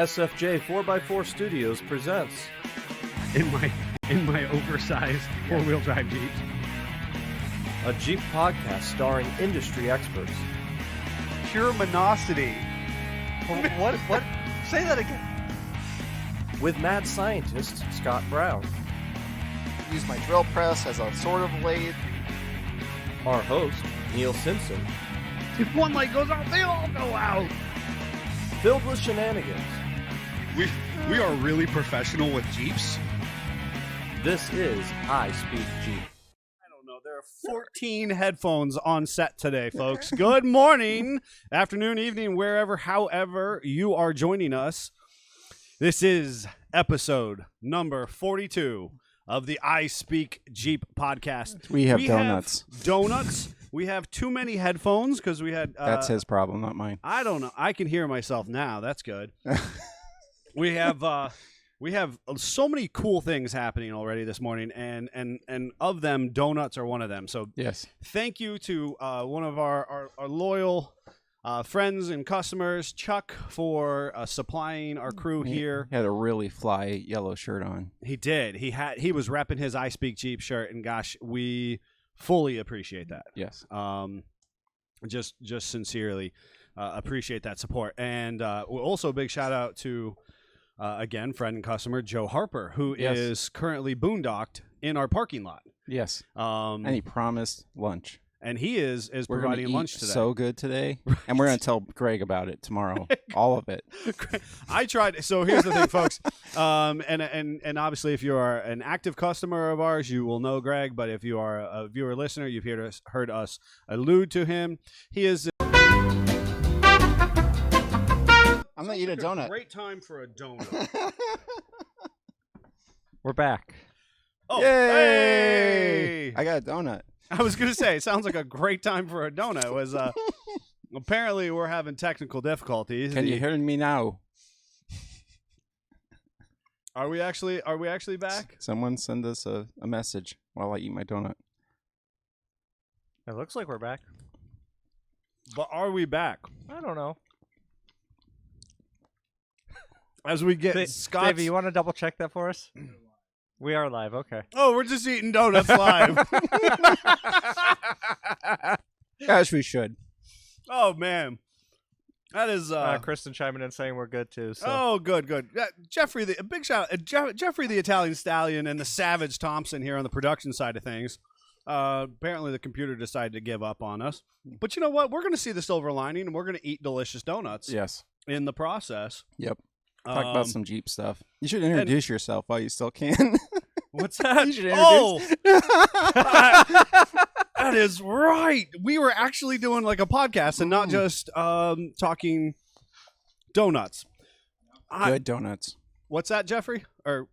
SFJ 4x4 Studios presents in my oversized four-wheel drive Jeep. a Jeep podcast starring industry experts. Pure monosity. What? Say that again. With mad scientist Scott Brown, Use my drill press as a sword of lathe. our host Neil Simpson, If one light goes out, they all go out. filled with shenanigans. We are really professional with Jeeps. This is I Speak Jeep. I don't know. There are 14 headphones on set today, folks. Good morning, afternoon, evening, wherever, however you are joining us. This is episode number 42 of the I Speak Jeep podcast. We have donuts. Donuts. We have too many headphones because we had... That's his problem, not mine. I don't know. I can hear myself now. That's good. We have so many cool things happening already this morning, and of them, donuts are one of them. So Yes. thank you to one of our loyal friends and customers, Chuck, for supplying our crew here. He had a really fly yellow shirt on. He did. He was repping his I Speak Jeep shirt, and gosh, we fully appreciate that. Yes. Just sincerely appreciate that support, and also a big shout out to again friend and customer Joe Harper, who Yes. is currently boondocked in our parking lot. Yes. And he promised lunch. And he is We're gonna providing eat lunch today. so good today, and we're going to tell Greg about it tomorrow. All of it. I tried. So here's the thing, folks. And obviously, if you are an active customer of ours, you will know Greg. But if you are a viewer listener, you've heard us allude to him. He is. I'm going to eat a donut. Great time for a donut. We're back. Oh, Yay! hey! I got a donut. I was going to say, it sounds like a great time for a donut. It was apparently we're having technical difficulties. Can you hear me now? Are we actually back? Someone send us a message while I eat my donut. It looks like we're back. But are we back? I don't know. As we get Scott's... Davey, you want to double check that for us? We are live. Okay. Oh, we're just eating donuts live. As we should. Oh, man. That is... Kristen chiming in saying we're good, too. So. Oh, good. Jeffrey, a big shout out. Jeffrey the Italian Stallion and the Savage Thompson here on the production side of things. Apparently the computer decided to give up on us. But you know what? We're going to see the silver lining, and we're going to eat delicious donuts Yes. in the process. Yep. Talk about some Jeep stuff. You should introduce yourself while you still can. What's that? You should introduce. That is right. We were actually doing like a podcast and not just talking donuts. Good donuts. What's that, Jeffrey? Or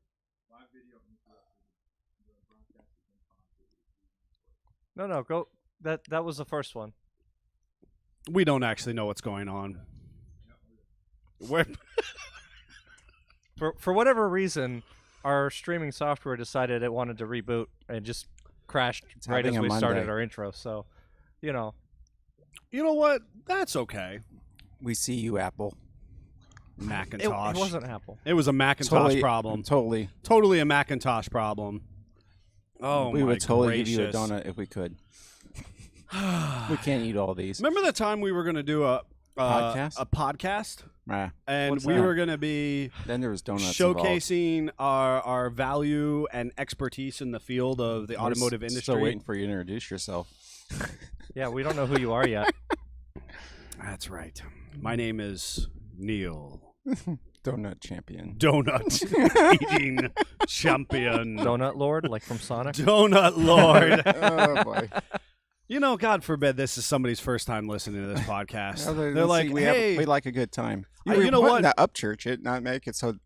No, go. That was the first one. we don't actually know what's going on. We're For whatever reason, our streaming software decided it wanted to reboot and just crashed right as we started our intro. So, you know. You know what? That's okay. We see you, Apple. Macintosh. It wasn't Apple. It was a Macintosh problem. Totally a Macintosh problem. Oh, we my would totally gracious. give you a donut if we could. We can't eat all these. Remember the time we were going to do a podcast? And What's we that? were going to be Then there was donuts showcasing our value and expertise in the field of the automotive industry. Still waiting for you to introduce yourself. Yeah, we don't know who you are yet. That's right. My name is Neil. Donut champion. Donut eating champion. Donut Lord, like from Sonic. Donut Lord. Oh, boy. You know, God forbid this is somebody's first time listening to this podcast. They're like, we like a good time. You know what? Not upchurch it, not make it so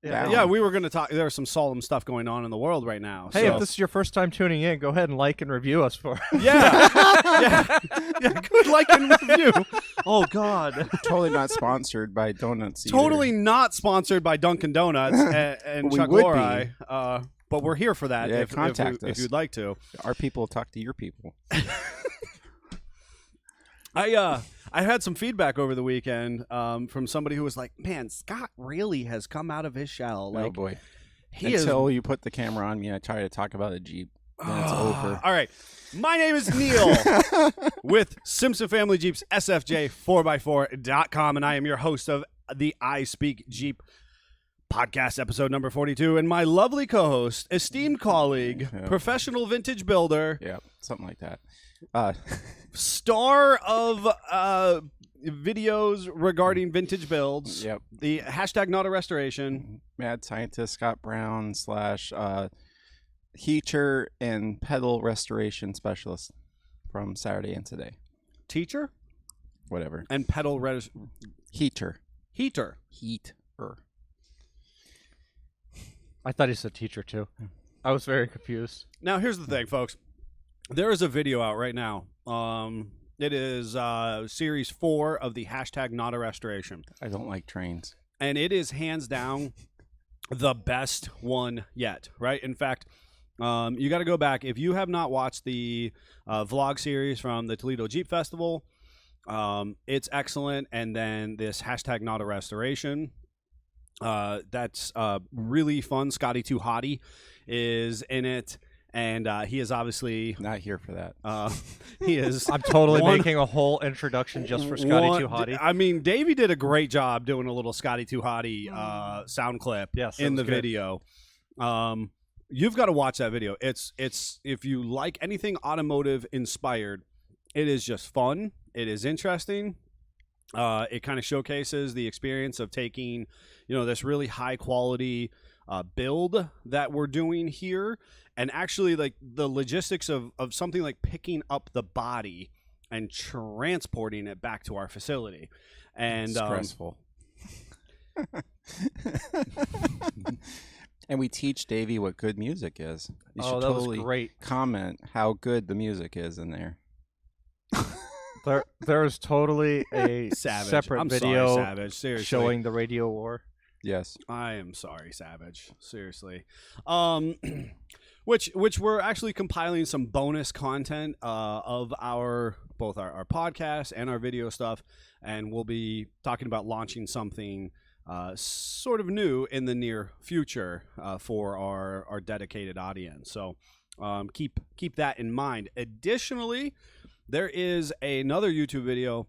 down. Yeah, we were going to talk. There's some solemn stuff going on in the world right now. Hey, so. if this is your first time tuning in, go ahead and like and review us for Yeah. Good like and review. Oh, God. Totally not sponsored by donuts either. Totally not sponsored by Dunkin' Donuts and We Chuck would Lorre. But we're here for that Yeah, if you'd like to. Our people talk to your people. I I had some feedback over the weekend from somebody who was like, "Man, Scott really has come out of his shell." Like, oh boy! he Until you put the camera on me and I try to talk about a Jeep, then it's over. All right. My name is Neil with Simpson Family Jeeps, SFJ4x4.com, and I am your host of the I Speak Jeep podcast, episode number 42. And my lovely co-host, esteemed colleague, professional vintage builder. Yeah, something like that. Star of videos regarding vintage builds. Yep. The hashtag not a restoration. Mad scientist Scott Brown / heater and pedal restoration specialist from Saturday and Today. Teacher? Whatever. And pedal Heater. Heater. I thought he said teacher too. I was very confused. Now, here's the thing, folks. There is a video out right now. It is series 4 of the hashtag not a restoration. I don't like trains. And it is hands down the best one yet, right? In fact, you got to go back. If you have not watched the vlog series from the Toledo Jeep Festival, it's excellent. And then this hashtag not a restoration, that's really fun. Scotty Too Hottie is in it. And he is obviously not here for that. He is. I'm totally making a whole introduction just for Scotty Too Hottie. I mean, Davey did a great job doing a little Scotty Too Hottie sound clip in the video. You've got to watch that video. It's if you like anything automotive inspired, it is just fun. It is interesting. It kind of showcases the experience of taking, this really high quality build that we're doing here, and actually like the logistics of something like picking up the body and transporting it back to our facility. And stressful. And we teach Davey what good music is. You should totally was great. Comment how good the music is in there. There is totally a separate video Savage. Seriously. showing the radio war. Yes. I am sorry, Savage. Seriously. Which we're actually compiling some bonus content of both our podcast and our video stuff, and we'll be talking about launching something sort of new in the near future for our dedicated audience. So keep that in mind. Additionally, there is another YouTube video.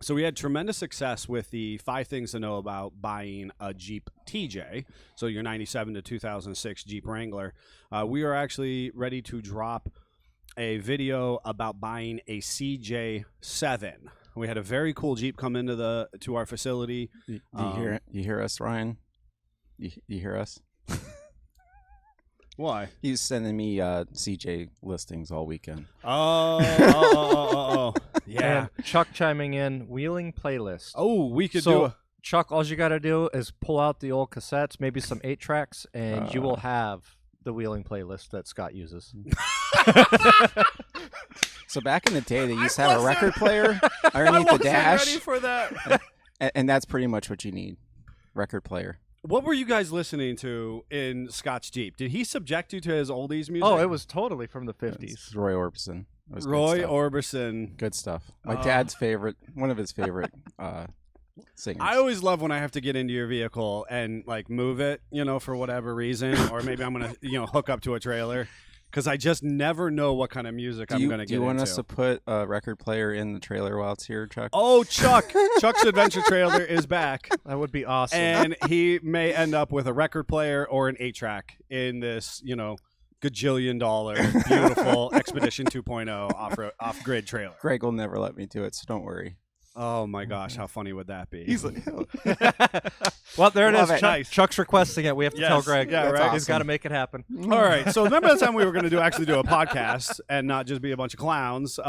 So we had tremendous success with the 5 things to know about buying a Jeep TJ. So your 97 to 2006 Jeep Wrangler. We are actually ready to drop a video about buying a CJ7. We had a very cool Jeep come into to our facility. You hear us, Ryan? You hear us? Why? He's sending me CJ listings all weekend. Oh. Yeah. And Chuck chiming in, wheeling playlist. Oh, we could do a... Chuck, all you got to do is pull out the old cassettes, maybe some 8-tracks, and you will have the wheeling playlist that Scott uses. So back in the day, they used to have a record player underneath the dash. Ready for that. And that's pretty much what you need, record player. What were you guys listening to in Scott's Jeep? Did he subject you to his oldies music? Oh, it was totally from the 50s. It's Roy Orbison. It was Roy good stuff. Orbison. Good stuff. My dad's favorite, one of his favorite singers. I always love when I have to get into your vehicle and like move it, for whatever reason, or maybe I'm going to, hook up to a trailer. Because I just never know what kind of music I'm going to get into. Do you want us to put a record player in the trailer while it's here, Chuck? Oh, Chuck! Chuck's Adventure Trailer is back. That would be awesome. And he may end up with a record player or an 8-track in this, gajillion-dollar, beautiful Expedition 2.0 off-grid trailer. Greg will never let me do it, so don't worry. Oh, my gosh. How funny would that be? He's like, well, there it is. It. Nice. Chuck's requesting it. We have to tell Greg. Yeah, right. Awesome. He's got to make it happen. All right. So remember the time we were going to actually do a podcast and not just be a bunch of clowns?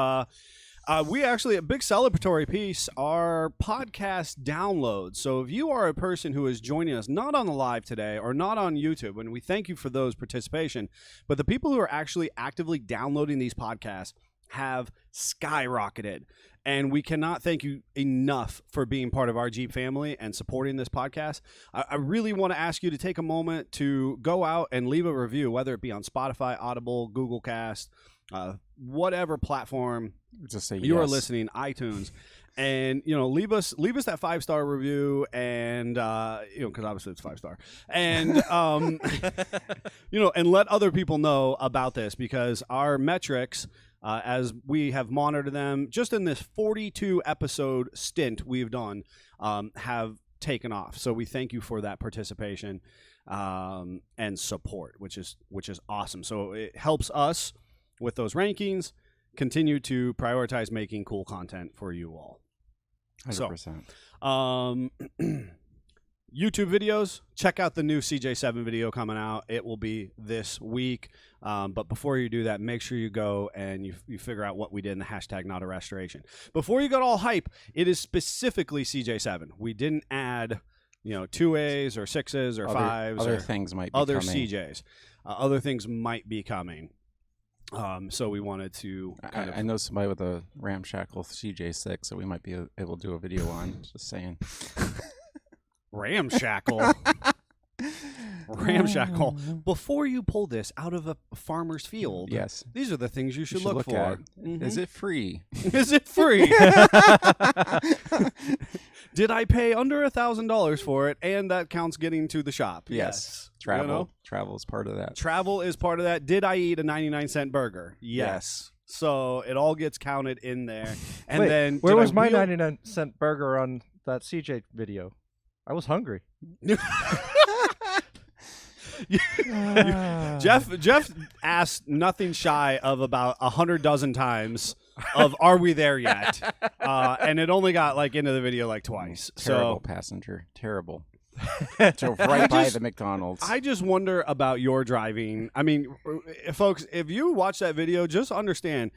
We actually, a big celebratory piece, are podcast downloads. So if you are a person who is joining us not on the live today or not on YouTube, and we thank you for those participation, but the people who are actually actively downloading these podcasts have skyrocketed. And we cannot thank you enough for being part of our Jeep family and supporting this podcast. I really want to ask you to take a moment to go out and leave a review, whether it be on Spotify, Audible, Google Cast, whatever platform Just say you are yes. listening, iTunes, and leave us that 5-star review, and because obviously it's 5-star, and and let other people know about this, because our metrics, as we have monitored them just in this 42 episode stint we've done, have taken off. So we thank you for that participation and support, which is awesome. So it helps us with those rankings continue to prioritize making cool content for you all. 100%. So, YouTube videos, check out the new CJ7 video coming out. It will be this week. But before you do that, make sure you go and you figure out what we did in the hashtag not a restoration. Before you got all hype, it is specifically CJ7. We didn't add 2As or 6s or 5s. Other or things might be other coming. CJs. Other things might be coming. So we wanted to I know somebody with a ramshackle CJ6 that we might be able to do a video on. Just saying. Ramshackle. Ramshackle. Before you pull this out of a farmer's field, Yes. these are the things you should, You should look for. at. Mhm. Is it free? Is it free? Did I pay under $1,000 for it, and that counts getting to the shop? Yes. Travel. Travel is part of that. Travel is part of that. Did I eat a 99-cent burger? Yes. So it all gets counted in there. And Wait, then where did was I my wheel- 99-cent burger on that CJ video? I was hungry. Jeff asked nothing shy of about 100 dozen times of "Are we there yet?" And it only got into the video twice. Terrible passenger. Terrible. Drove right by the McDonald's. I just wonder about your driving. I mean, folks, if you watch that video, just understand,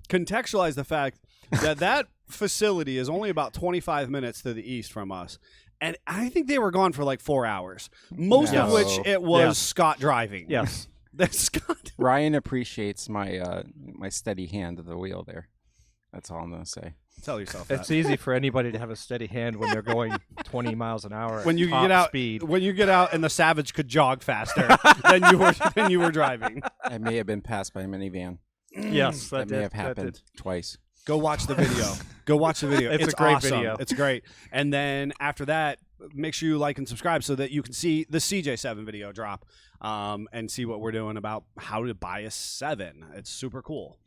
contextualize the fact that facility is only about 25 minutes to the east from us. And I think they were gone for 4 hours, most of No. which it was Yes. Scott driving. Yes. That's Scott. Ryan appreciates my my steady hand at the wheel there. That's all I'm gonna say. Tell yourself that. It's easy for anybody to have a steady hand when they're going 20 miles an hour. When you at top get out, speed. when you get out, and the Savage could jog faster than you were driving. I may have been passed by a minivan. Yes, That may did- have that happened did. twice. Go watch the video. Go watch the video. It's a great awesome. video. It's great. And then after that, make sure you like and subscribe so that you can see the CJ7 video drop and see what we're doing about how to buy a 7. It's super cool.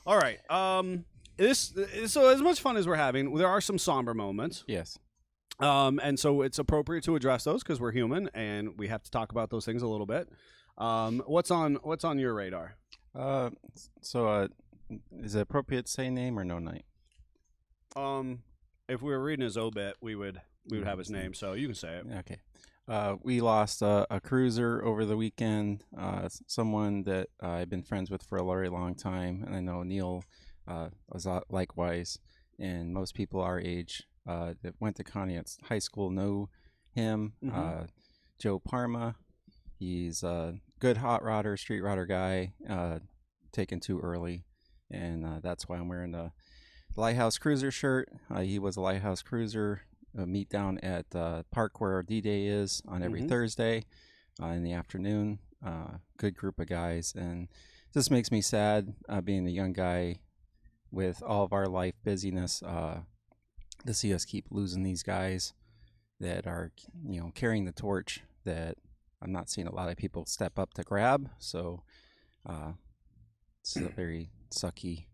All right. So as much fun as we're having, there are some somber moments. Yes. And so it's appropriate to address those because we're human and we have to talk about those things a little bit. What's on your radar? Is it appropriate to say name or no night? If we were reading his obit, we would have his name, so you can say it. Okay. We lost a cruiser over the weekend. Someone that I've been friends with for a very long time, and I know Neil was likewise. And most people our age that went to Connie at high school know him. Mhm. Joe Parma. He's a good hot rodder, street rodder guy. Taken too early, and that's why I'm wearing the Lighthouse Cruiser shirt. He was a Lighthouse Cruiser. Meet down at the park where D-Day is on every Mhm. Thursday in the afternoon. Good group of guys, and this makes me sad being a young guy with all of our life busyness to see us keep losing these guys that are carrying the torch that I'm not seeing a lot of people step up to grab. So it's a very sucky.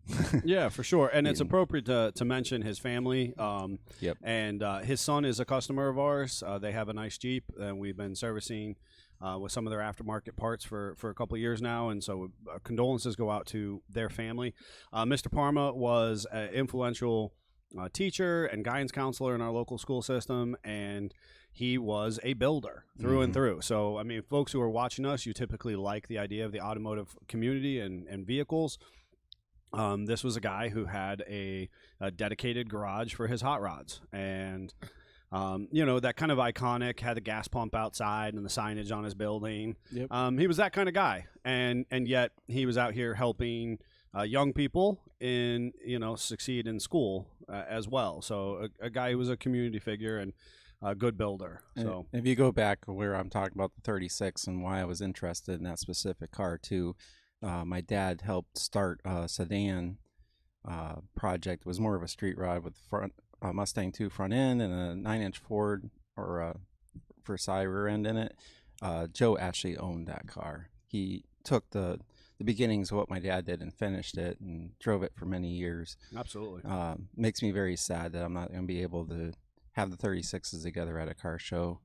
Yeah, for sure. And it's Yeah. appropriate to mention his family. Yep. And his son is a customer of ours. They have a nice Jeep, and we've been servicing with some of their aftermarket parts for a couple of years now. And so condolences go out to their family. Mr. Parma was an influential teacher and guidance counselor in our local school system, and he was a builder through and through. So, I mean, folks who are watching us, you typically like the idea of the automotive community and vehicles. This was a guy who had a dedicated garage for his hot rods, and that kind of iconic, had the gas pump outside and the signage on his building. Yep. He was that kind of guy, and yet he was out here helping young people succeed in school as well. So a guy who was a community figure and a good builder. So if you go back where I'm talking about the 36 and why I was interested in that specific car too, my dad helped start a sedan project. It was more of a street rod with front Mustang 2 front end and a 9-inch Ford or a Versailles rear end in it. Joe actually owned that car. He took the beginnings of what my dad did and finished it and drove it for many years. Absolutely. Makes me very sad that I'm not going to be able to have the 36s together at a car show.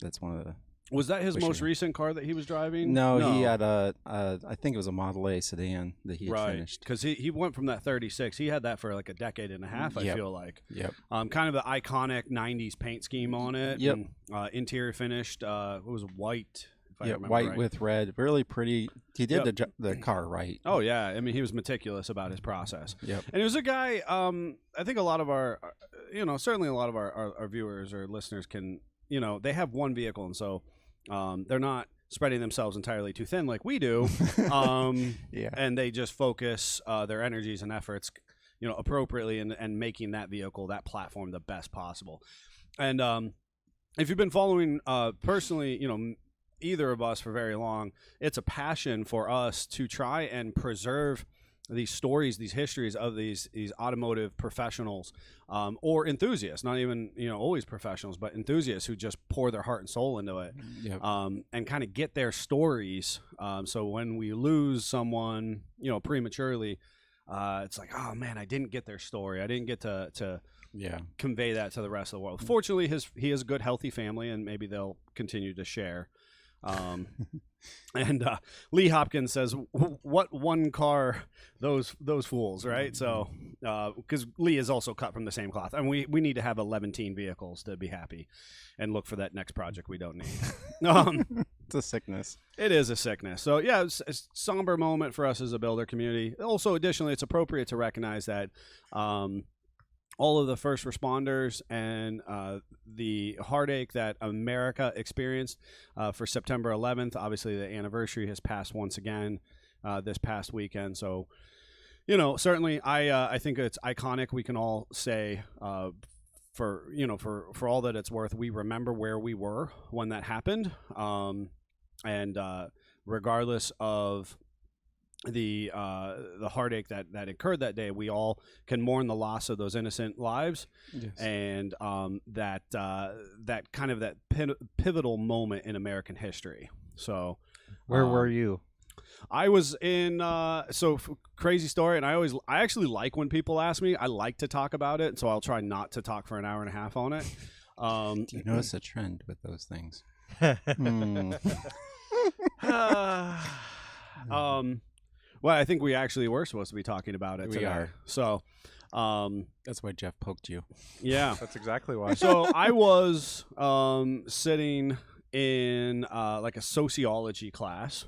That's one of the... Was that his most recent car that he was driving? No, he had I think it was a Model A sedan that he had finished. Because he went from that 36. He had that for like a decade and a half, I feel like. Yep. Kind of the iconic 90s paint scheme on it. Yep. And, interior finished, it was white. Yeah, white with red. Really pretty. He did the car right. Oh, yeah. I mean, he was meticulous about his process. Yep. And he was a guy, I think a lot of our, certainly a lot of our viewers or listeners can, they have one vehicle. And so they're not spreading themselves entirely too thin like we do. And they just focus their energies and efforts, appropriately and making that vehicle, that platform, the best possible. And if you've been following personally, either of us for very long, it's a passion for us to try and preserve these stories, these histories of these automotive professionals or enthusiasts, not even always professionals, but enthusiasts who just pour their heart and soul into it. Yep. And kind of get their stories. So when we lose someone, prematurely, it's like, oh man, I didn't get their story. I didn't get to convey that to the rest of the world. Fortunately, he has a good, healthy family, and maybe they'll continue to share. And Lee Hopkins says, "What one car, those fools, right?" So, because Lee is also cut from the same cloth, and we need to have 11 vehicles to be happy, and look for that next project we don't need. It's a sickness. It is a sickness. So yeah, it's a somber moment for us as a builder community. Also, additionally, it's appropriate to recognize that. All of the first responders and the heartache that America experienced for September 11th. Obviously, the anniversary has passed once again this past weekend. So, certainly I think it's iconic. We can all say for all that it's worth, we remember where we were when that happened. And regardless of the heartache that occurred that day, we all can mourn the loss of those innocent lives. Yes. And that kind of that pivotal moment in American history. So where were you? I was in crazy story, and I actually like when people ask me. I like to talk about it, so I'll try not to talk for an hour and a half on it. Do you notice a trend with those things? Well, I think we actually were supposed to be talking about it today. We are. So that's why Jeff poked you. Yeah. That's exactly why. So I was sitting in like a sociology class,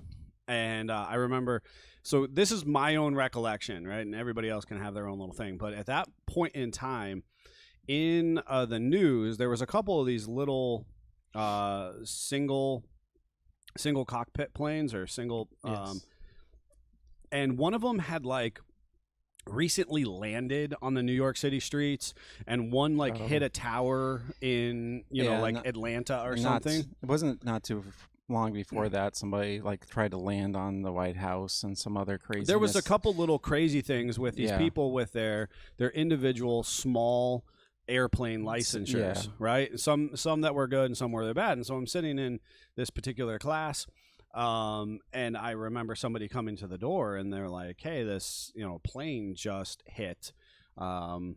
and I remember, so this is my own recollection, right? And everybody else can have their own little thing. But at that point in time, in the news, there was a couple of these little single cockpit planes or single Yes. And one of them had like recently landed on the New York City streets, and one like hit a tower in Atlanta or something. It wasn't not too long before that somebody like tried to land on the White House and some other crazy. There was a couple little crazy things with these people with their individual small airplane licensures, right? Some that were good and some were bad. And so I'm sitting in this particular class, and I remember somebody coming to the door, and they're like, "Hey, this plane just hit, one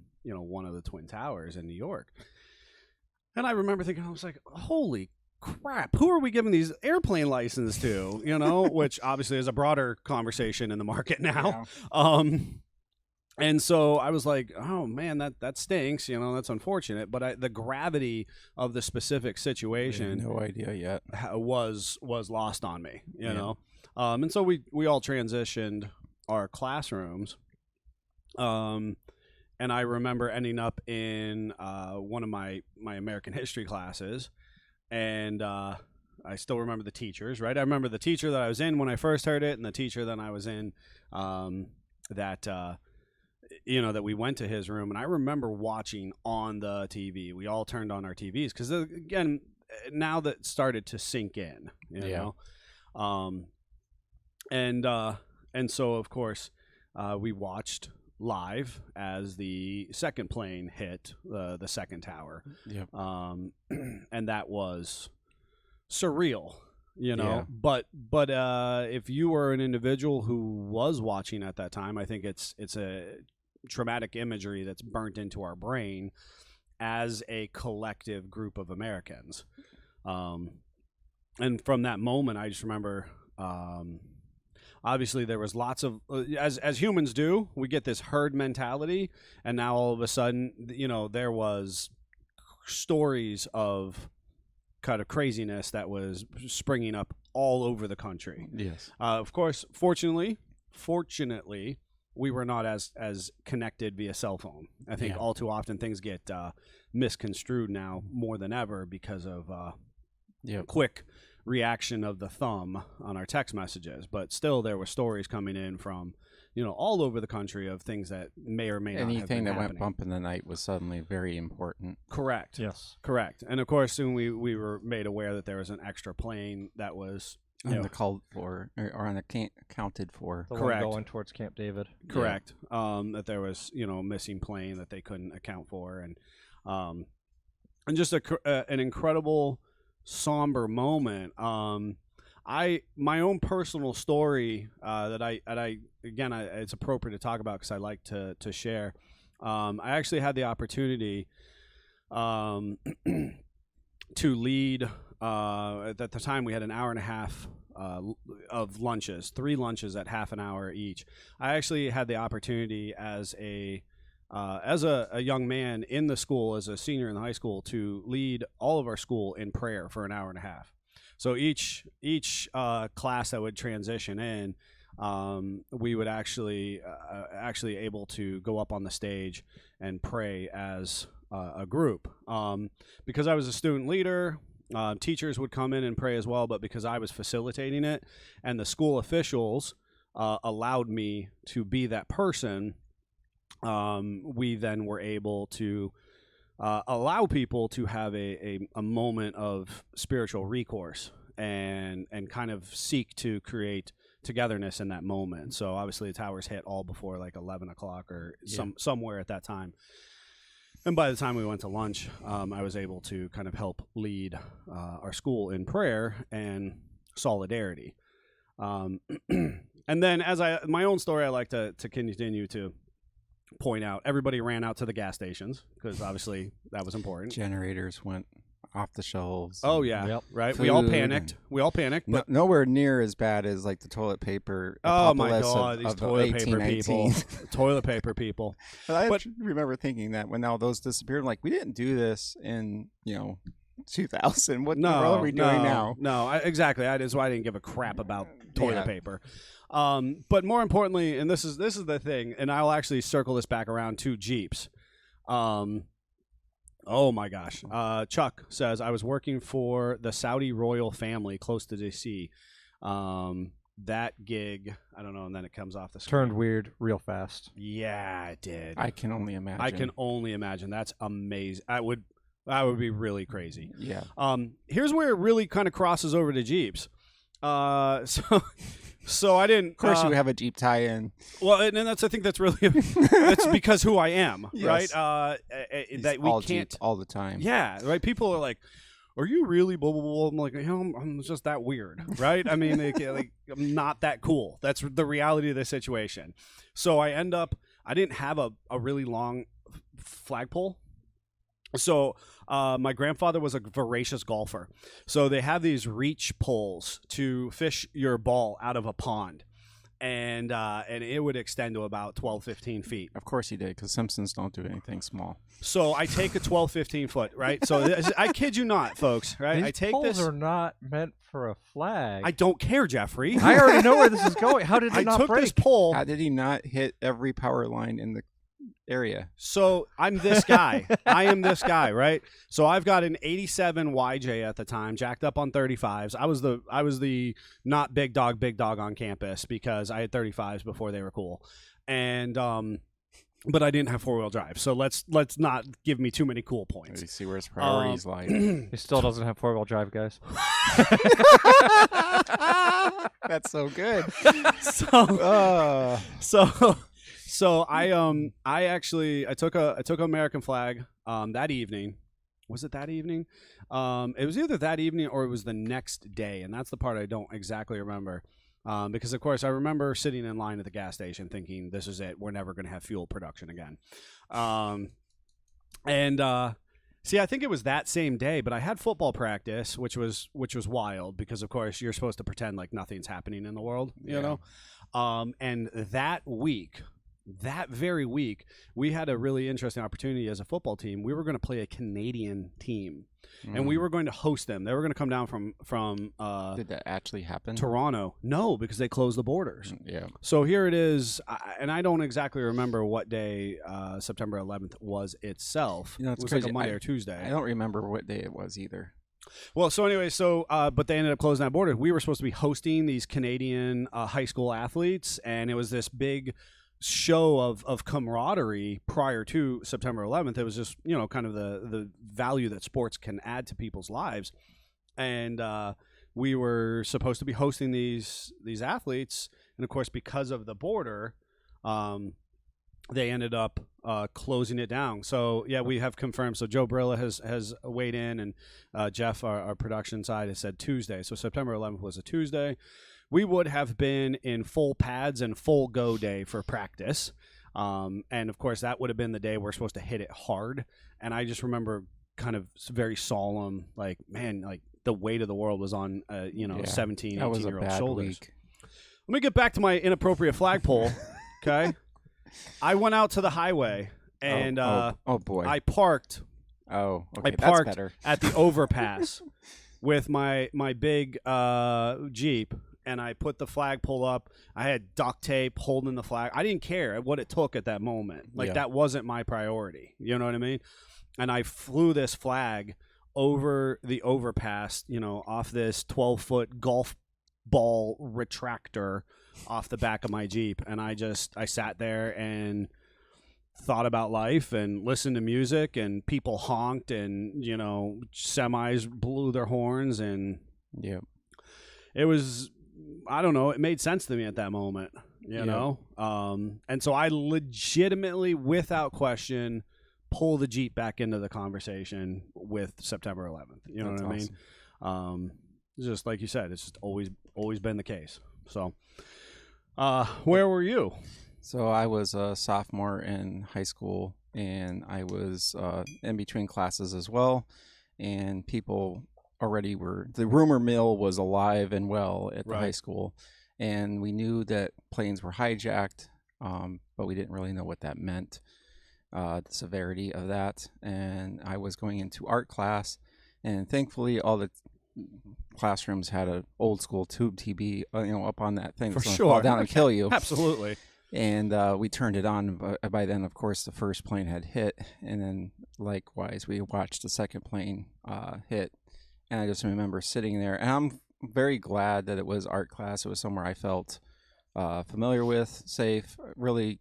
of the Twin Towers in New York." And I remember thinking, I was like, "Holy crap! Who are we giving these airplane licenses to?" Which obviously is a broader conversation in the market now. Yeah. And so I was like, "Oh man, that stinks. That's unfortunate." But the gravity of the specific situation, no idea yet, was lost on me. You know, and so we all transitioned our classrooms. And I remember ending up in one of my American history classes, and I still remember the teachers. Right, I remember the teacher that I was in when I first heard it, and the teacher that I was in that we went to his room, and I remember watching on the TV. We all turned on our TVs because, again, now that started to sink in, you know. and so of course we watched live as the second plane hit the second tower. Yep. And that was surreal, Yeah. but if you were an individual who was watching at that time, I think it's a traumatic imagery that's burnt into our brain as a collective group of Americans. And from that moment, I just remember, obviously there was lots of, as humans do, we get this herd mentality, and now all of a sudden, there was stories of kind of craziness that was springing up all over the country. Yes. Of course, fortunately, we were not as connected via cell phone. I think all too often things get misconstrued now more than ever because of quick reaction of the thumb on our text messages. But still, there were stories coming in from all over the country of things that may or may not have been Anything that happening. went bump in the night was suddenly very important. Correct. Yes. Correct. And of course, soon we were made aware that there was an extra plane that was Uncalled for or unaccounted for. The Correct. one going towards Camp David. correct. That there was a missing plane that they couldn't account for, and just an incredible somber moment. My own personal story that I it's appropriate to talk about because I like to share. I actually had the opportunity to lead. At the time, we had an hour and a half of lunches, 3 lunches at half an hour each. I actually had the opportunity as a young man in the school, as a senior in the high school, to lead all of our school in prayer for an hour and a half. So each class that would transition in, we would actually able to go up on the stage and pray as a group. Because I was a student leader, teachers would come in and pray as well, but because I was facilitating it and the school officials allowed me to be that person, we then were able to allow people to have a moment of spiritual recourse and kind of seek to create togetherness in that moment. So obviously the towers hit all before like 11 o'clock or somewhere at that time. And by the time we went to lunch, I was able to kind of help lead our school in prayer and solidarity. And then my own story, I like to continue to point out, everybody ran out to the gas stations because obviously that was important. Generators went off the shelves. Oh yeah, Yep. right. We all Food panicked. But nowhere near as bad as like the toilet paper. oh my apocalypse God, these of toilet paper 1819. people. Toilet paper people. I remember thinking that when all those disappeared, I'm like, we didn't do this in 2000. What the hell are we doing now? No, exactly. That is why I didn't give a crap about toilet paper. But more importantly, and this is the thing, and I'll actually circle this back around to Jeeps. Oh my gosh. Chuck says, I was working for the Saudi royal family close to DC. That gig, I don't know, and then it comes off the screen. Turned weird real fast. Yeah, it did. I can only imagine. I can only imagine. That's amazing. That would be really crazy. Yeah. Here's where it really kind of crosses over to Jeeps. So I didn't. Of course, you have a Jeep tie-in. Well, and I think that's really that's because who I am, Yes. right? That we all can't Jeep all the time. Yeah, right. People are like, "Are you really blah blah blah?" I'm like, I'm just that weird, right? I mean, I'm not that cool. That's the reality of the situation. So I didn't have a really long flagpole. So my grandfather was a voracious golfer. So they have these reach poles to fish your ball out of a pond. And it would extend to about 12, 15 feet. Of course he did, because Simpsons don't do anything small. So I take a 12, 15 foot, right? So I kid you not, folks, right? These I take poles this. are not meant for a flag. I don't care, Jeffrey. I already know where this is going. How did it I not took break? this pole. How did he not hit every power line in the area? So I'm this guy. I am this guy, right? So I've got an 87 YJ at the time, jacked up on 35s. I was the not big dog on campus because I had 35s before they were cool. And but I didn't have 4-wheel drive. So let's not give me too many cool points. You see where his priorities lie. He still doesn't have 4-wheel drive, guys. That's so good. So I took a American flag that evening. Was it that evening? It was either that evening or it was the next day, and that's the part I don't exactly remember. Because of course I remember sitting in line at the gas station thinking, this is it, we're never going to have fuel production again. See, I think it was that same day, but I had football practice, which was wild because of course you're supposed to pretend like nothing's happening in the world, you know? And that very week, we had a really interesting opportunity as a football team. We were going to play a Canadian team, and we were going to host them. They were going to come down from Did that actually happen? Toronto. No, because they closed the borders. Yeah. So here it is, and I don't exactly remember what day September 11th was itself. You know, it's it was crazy. like a Monday or Tuesday. I don't remember what day it was either. Well, so anyway, but they ended up closing that border. We were supposed to be hosting these Canadian high school athletes, and it was this big show of camaraderie prior to September 11th. It was just, you know, kind of the value that sports can add to people's lives. And we were supposed to be hosting these athletes, and of course, because of the border, they ended up closing it down. So yeah, we have confirmed. So Joe Brilla has weighed in, and Jeff, our production side, has said Tuesday. So September 11th was a Tuesday. We would have been in full pads and full go day for practice. And of course, that would have been the day we're supposed to hit it hard. And I just remember kind of very solemn, like, man, like the weight of the world was on, 17, 18-year-old shoulders. Week. Let me get back to my inappropriate flagpole. Okay. I went out to the highway and oh boy, I parked. Oh, okay, I parked that's better. at the overpass with my big Jeep, and I put the flagpole up. I had duct tape holding the flag. I didn't care what it took at that moment. Like that wasn't my priority. You know what I mean? And I flew this flag over the overpass, you know, off this 12-foot golf ball retractor off the back of my Jeep. And I sat there and thought about life and listened to music, and people honked, and, you know, semis blew their horns, and it was, I don't know, it made sense to me at that moment, you know? And so I legitimately, without question, pull the Jeep back into the conversation with September 11th. You know what I mean? Just like you said, it's just always been the case. So where were you? So I was a sophomore in high school, and I was in between classes as well, and people already the rumor mill was alive and well at the high school, and we knew that planes were hijacked, but we didn't really know what that meant, the severity of that. And I was going into art class, and thankfully all the classrooms had an old school tube TV, up on that thing that's going to fall down and kill you. Absolutely. And we turned it on. By then, of course, the first plane had hit, and then likewise, we watched the second plane hit. And I just remember sitting there, and I'm very glad that it was art class. It was somewhere I felt familiar with, safe, really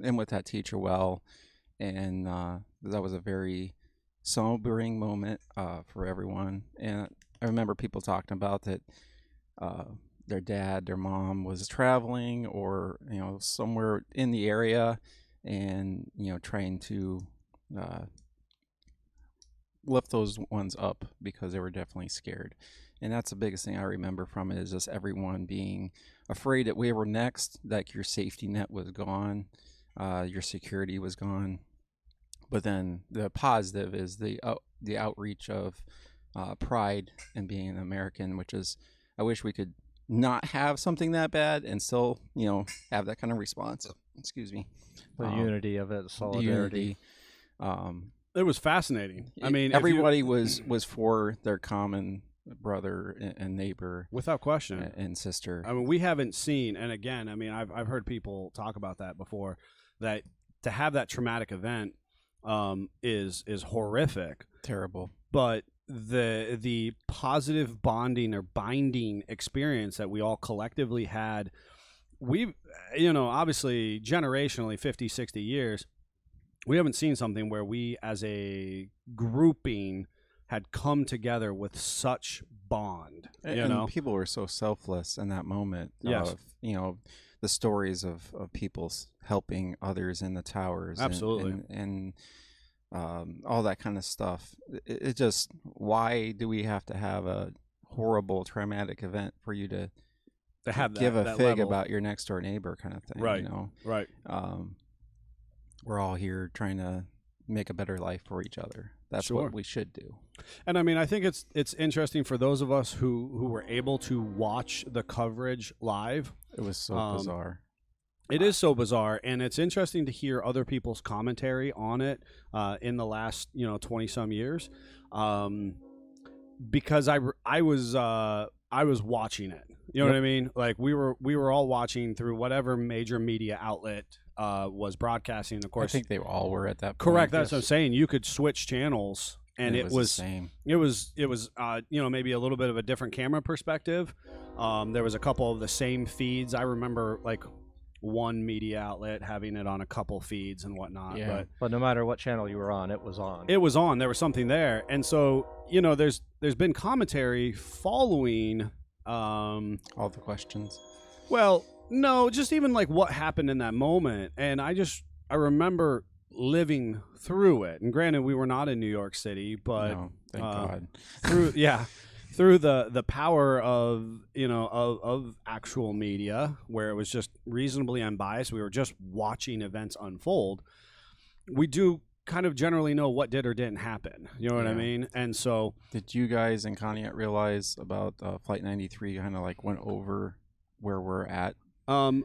in with that teacher well, and that was a very sobering moment for everyone. And I remember people talking about that. Their dad, their mom was traveling, or somewhere in the area, and trying to lift those ones up, because they were definitely scared. And that's the biggest thing I remember from it, is just everyone being afraid that we were next, like your safety net was gone, your security was gone. But then the positive is the outreach of pride in being an American, which is, I wish we could not have something that bad and still, have that kind of response. Excuse me. The unity of it, the solidarity. It was fascinating. I mean, everybody was for their common brother and neighbor, without question, and sister. I mean, we haven't seen, and again, I mean, I've heard people talk about that before, that to have that traumatic event is horrific, terrible, but the positive bonding or binding experience that we all collectively had we, obviously generationally 50, 60 years, we haven't seen something where we as a grouping had come together with such bond. And people were so selfless in that moment. Yes. Of, the stories of people helping others in the towers. Absolutely. And all that kind of stuff. It just, why do we have to have a horrible traumatic event for you to have give a that fig level. about your next door neighbor kind of thing? Right. Right. We're all here trying to make a better life for each other. That's Sure. what we should do. And I mean, I think it's interesting for those of us who were able to watch the coverage live. It was so bizarre. It is so bizarre, and it's interesting to hear other people's commentary on it in the last 20 some years, because I was watching it. You know what I mean? Like we were all watching through whatever major media outlet was broadcasting. Of course, I think they all were at that point. correct. That's what I'm saying. You could switch channels, and it was the same. It was maybe a little bit of a different camera perspective. There was a couple of the same feeds. I remember like one media outlet having it on a couple feeds and whatnot. Yeah. But no matter what channel you were on, it was on. It was on. There was something there, and so there's been commentary following. All the questions. Well, no, just even like what happened in that moment, and I remember living through it. And granted, we were not in New York City, but No, thank God. through the power of of actual media, where it was just reasonably unbiased. We were just watching events unfold. We do kind of generally know what did or didn't happen. You know what I mean? And so, did you guys in Conneaut realize about Flight 93 kind of like went over where we're at?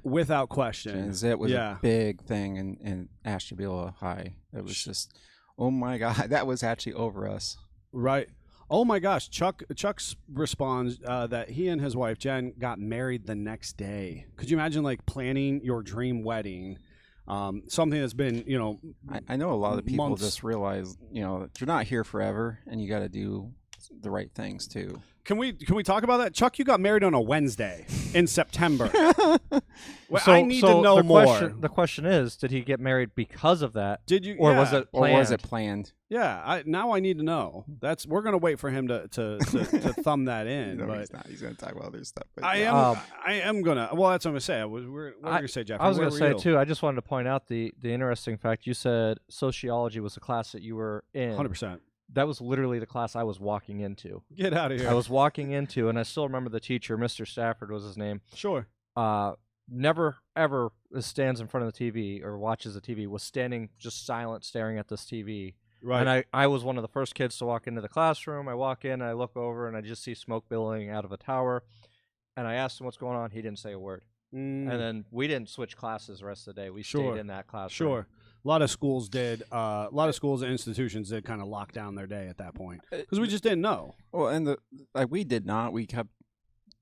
Without question, It was a big thing in Ashtabula High. It was just, oh my God, that was actually over us. Right. Oh my gosh, Chuck's responds that he and his wife Jen got married the next day. Could you imagine like planning your dream wedding? Something that's been, I know a lot of people months. just realize, you're not here forever, and you got to do the right things too. Can we talk about that? Chuck, you got married on a Wednesday in September. Well, So, I need to know more. The question is, did he get married because of that? Did you? Or yeah. was it Or planned? was it planned? Yeah. Now I need to know. We're gonna wait for him to thumb that in. No, but he's not. He's going to talk about other stuff. But I am gonna. Well, that's what I'm gonna say. What were you gonna say, Jeff? I was going to say too. I just wanted to point out the interesting fact. You said sociology was the class that you were in. 100%. That was literally the class I was walking into. Get out of here. I was walking into, and I still remember the teacher, Mr. Stafford was his name. Sure. Never ever stands in front of the TV or watches the TV. Was standing just silent, staring at this TV. Right. And I was one of the first kids to walk into the classroom. I walk in, I look over, and I just see smoke billowing out of a tower. And I asked him what's going on. He didn't say a word. And then we didn't switch classes the rest of the day. We stayed in that classroom. Sure. A lot of schools did. A lot of schools and institutions did kind of lock down their day at that point because we just didn't know. Well, and we did not. We kept,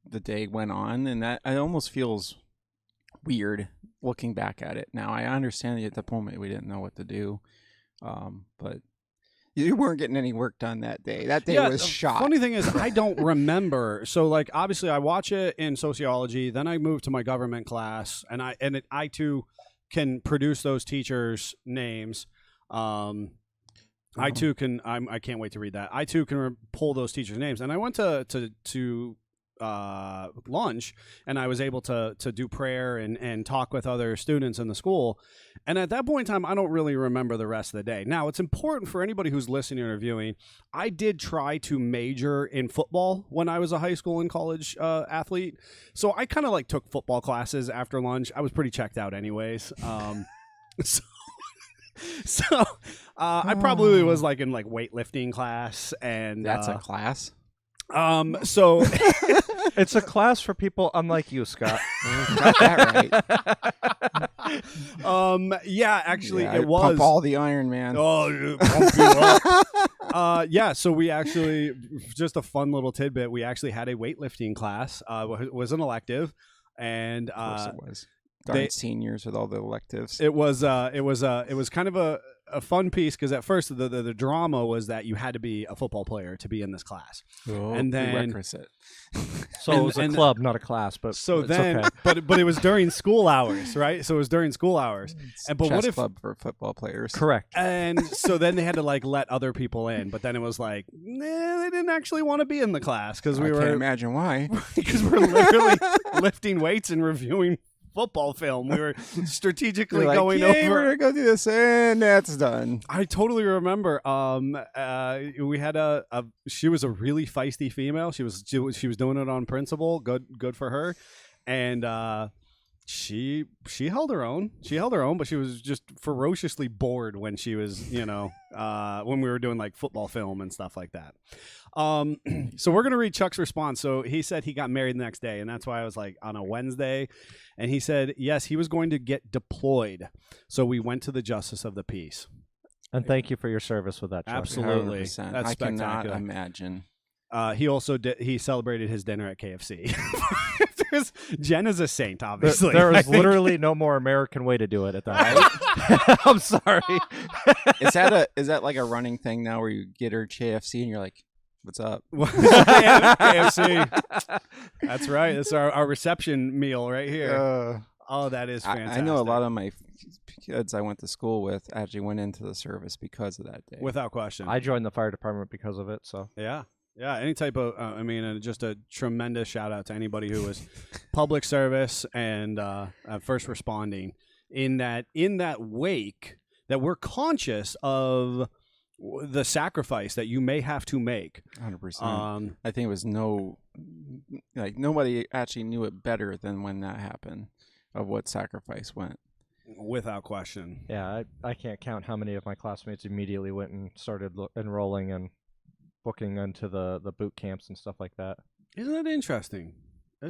the day went on, and that it almost feels weird looking back at it now. I understand at the moment we didn't know what to do, but you weren't getting any work done that day. That day was shot. Funny thing is, I don't remember. So, like, obviously, I watch it in sociology. Then I moved to my government class, and I too can produce those teachers' names. I too can. I can't wait to read that. I too can pull those teachers' names. And I went to lunch, and I was able to do prayer and talk with other students in the school. And at that point in time, I don't really remember the rest of the day. Now, it's important for anybody who's listening or viewing. I did try to major in football when I was a high school and college athlete. So I kind of like took football classes after lunch. I was pretty checked out anyways. So I probably was like in like weightlifting class, and that's a class. So it's a class for people unlike you, Scott. Got that right. Yeah, actually, Yeah, it was pump all the iron, man. Oh, pump you up. Yeah. So we actually, just a fun little tidbit. We actually had a weightlifting class. It was an elective, and Of course it was. Darn seniors with all the electives. it was kind of a fun piece because at first the drama was that you had to be a football player to be in this class, and then prerequisite. So it was a club, not a class. But so it's then, okay. but it was during school hours, right? So it was during school hours, and but Chess what if club for football players? Correct. And so then they had to like let other people in, but then it was like they didn't actually want to be in the class because we I were can't imagine why. because we're literally lifting weights and reviewing football film. We were strategically Like, going "Yay, over. we're gonna go do this, and that's done. I totally remember. We had she was a really feisty female. She was doing it on principle. Good for her, and she held her own. She held her own, but she was just ferociously bored when she was, when we were doing like football film and stuff like that. So we're gonna read Chuck's response. So he said he got married the next day, and that's why I was like on a Wednesday, and he said yes, he was going to get deployed. So we went to the Justice of the Peace. And thank you for your service with that, Chuck. Absolutely, 100%. that's I cannot spectacular. imagine. He also he celebrated his dinner at KFC. Jen is a saint, obviously. There I was think. literally no more American way to do it at that. I'm sorry. Is that like a running thing now where you get her KFC and you're like, what's up? KFC. That's right. That's our reception meal right here. Oh, that is fantastic. I know a lot of my kids I went to school with actually went into the service because of that day. Without question. I joined the fire department because of it. So Yeah, any type of, just a tremendous shout out to anybody who was public service and first responding in that wake, that we're conscious of the sacrifice that you may have to make. 100%. I think it was nobody actually knew it better than when that happened, of what sacrifice went. Without question. yeah, I can't count how many of my classmates immediately went and started enrolling and booking into the boot camps and stuff like that. Isn't that interesting? I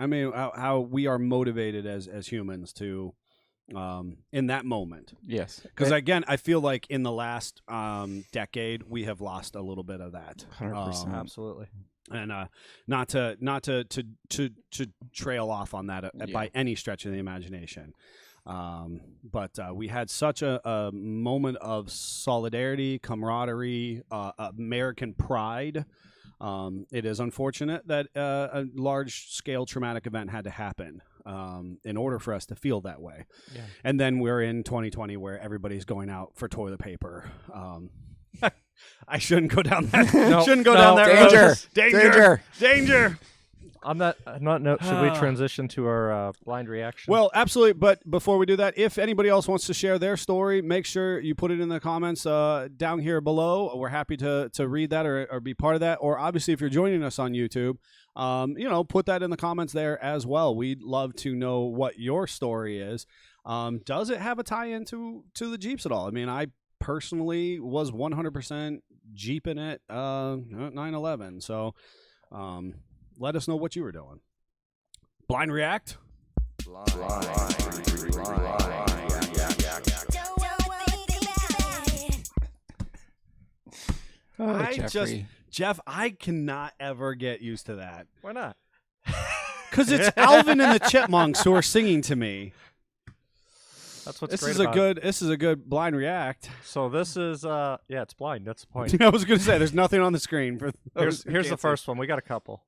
mean, how we are motivated as humans to, in that moment. Yes. Because again, I feel like in the last decade we have lost a little bit of that. 100%. Absolutely. And not to trail off on that by any stretch of the imagination. But we had such a moment of solidarity, camaraderie, American pride. It is unfortunate that a large-scale traumatic event had to happen in order for us to feel that way. Yeah. And then we're in 2020 where everybody's going out for toilet paper. I shouldn't go down that. Shouldn't go down that road. Danger. On that note, should we transition to our blind reaction? Well, absolutely. But before we do that, if anybody else wants to share their story, make sure you put it in the comments down here below. We're happy to read that or be part of that. Or obviously, if you're joining us on YouTube, put that in the comments there as well. We'd love to know what your story is. Does it have a tie-in to the Jeeps at all? I mean, I personally was 100% Jeeping it 9/11. So let us know what you were doing. Blind react. Jeff, I cannot ever get used to that. Why not? Because it's Alvin and the Chipmunks who are singing to me. That's what's This great is about it. This is a good blind react. So this is it's blind. That's the point. I was going to say there's nothing on the screen for. Here's the first one. We got a couple.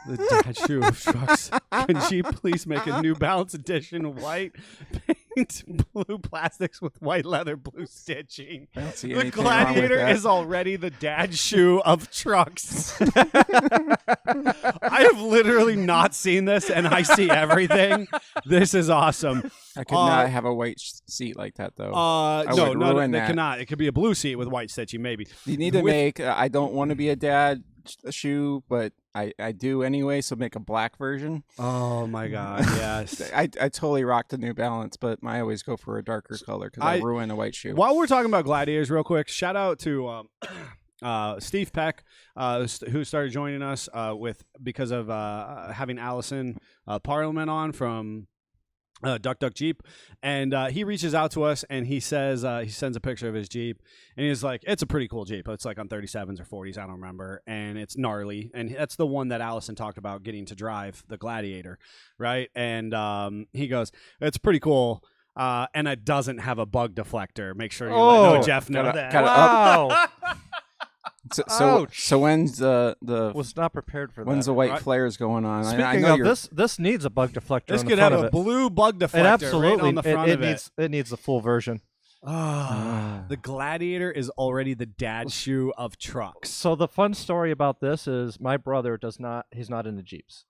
The dad shoe of trucks. Can she please make a New Balance edition white paint, blue plastics with white leather, blue stitching? I don't see The anything wrong with Gladiator that. is already the dad shoe of trucks. I have literally not seen this, and I see everything. This is awesome. I could not have a white seat like that, though. No, ruin they that. cannot. It could be a blue seat with white stitching, maybe. You need to make, I don't want to be a dad shoe, but I do anyway, so make a black version. Oh, my God, yes. I totally rock the New Balance, but I always go for a darker color because I ruin a white shoe. While we're talking about Gladiators real quick, shout out to Steve Peck, who started joining us because of having Allison Parliament on from Duck Duck Jeep, and he reaches out to us and he says he sends a picture of his Jeep and he's like, it's a pretty cool Jeep. It's like on 37s or 40s, I don't remember, and it's gnarly, and that's the one that Allison talked about getting to drive, the Gladiator, right? And he goes, it's pretty cool. and it doesn't have a bug deflector. Make sure you let Jeff know that. Wow. So when's the was not prepared for that. when's the white flares going on? Speaking I know of this needs a bug deflector. This on could the front have of a it. blue bug deflector It absolutely right on the front of it. It needs the full version. The Gladiator is already the dad shoe of trucks. So the fun story about this is my brother he's not into Jeeps.